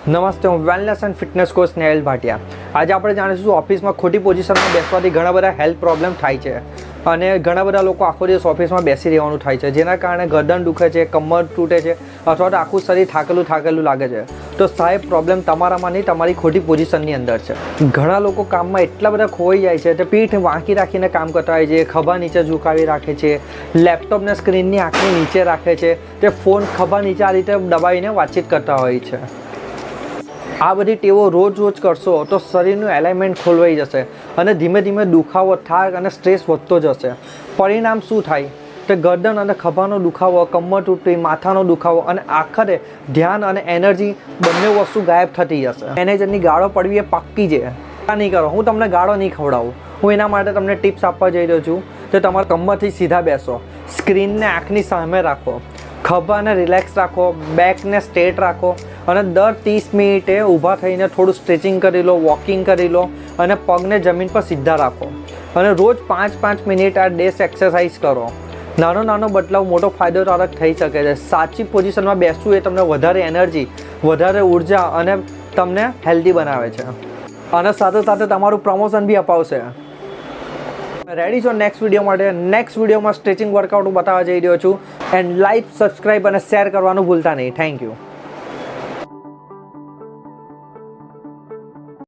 નમસ્તે, હું wellness and fitness coach Snehal Bhatia. આજે આપણે જાણીશું ઓફિસમાં ખોટી પોઝિશનમાં બેસવાથી ઘણા બધા હેલ્થ પ્રોબ્લેમ થાય છે અને ઘણા બધા લોકો આખો દિવસ ઓફિસમાં બેસી રહેવાનું થાય છે, જેના કારણે ગરદન દુખે છે, કમર તૂટે છે અથવા તો આખું શરીર થાકેલું લાગે છે. તો સાહેબ, પ્રોબ્લેમ તમારામાં નહીં, તમારી ખોટી પોઝિશનની અંદર છે. ઘણા લોકો કામમાં એટલા બધા ખોવાઈ જાય છે તે પીઠ વાંકી રાખીને કામ કરતા હોય છે, ખભા નીચે ઝુકાવી રાખે છે, લેપટોપને સ્ક્રીનની આંખની નીચે રાખે છે, તે ફોન ખભા નીચે આ રીતે દબાવીને વાતચીત કરતા હોય છે. આ બધી ટેવો રોજ કરશો તો શરીરનું એલાઇનમેન્ટ ખોલવાઈ જશે અને ધીમે ધીમે દુખાવો, થાક અને સ્ટ્રેસ વધતો જશે. પરિણામ શું થાય? તો ગરદન અને ખભાનો દુખાવો, કમર તૂટવી, માથાનો દુખાવો અને આખરે ધ્યાન અને એનર્જી બંને વસ્તુ ગાયબ થતી જશે. મેનેજરની ગાળો પડવી એ પાક્કી છે. નહીં કરો, હું તમને ગાળો નહીં ખવડાવું. હું એના માટે તમને ટિપ્સ આપવા જઈ રહ્યો છું. તો તમારા કમરથી સીધા બેસો, સ્ક્રીનને આંખની સામે રાખો, ખભાને રિલેક્સ રાખો, બેકને સ્ટ્રેટ રાખો અને દર 30 મિનિટે ઊભા થઈને થોડું સ્ટ્રેચિંગ કરી લો, વોકિંગ કરી લો અને પગને જમીન પર સીધા રાખો અને રોજ 5-5 મિનિટ આ ડેસ એક્સરસાઇઝ કરો. નાનો બદલાવ મોટો ફાયદોકારક થઈ શકે છે. સાચી પોઝિશનમાં બેસવું એ તમને વધારે એનર્જી, વધારે ઉર્જા અને તમને હેલ્ધી બનાવે છે અને સાથે તમારું પ્રમોશન બી અપાવશે. રેડી છો નેક્સ્ટ વિડીયો માટે? નેક્સ્ટ વિડીયોમાં સ્ટ્રેચિંગ વર્કઆઉટ બતાવવા જઈ રહ્યો છું. એન્ડ લાઈક, સબસ્ક્રાઈબ અને શેર કરવાનું ભૂલતા નહીં. Thank you.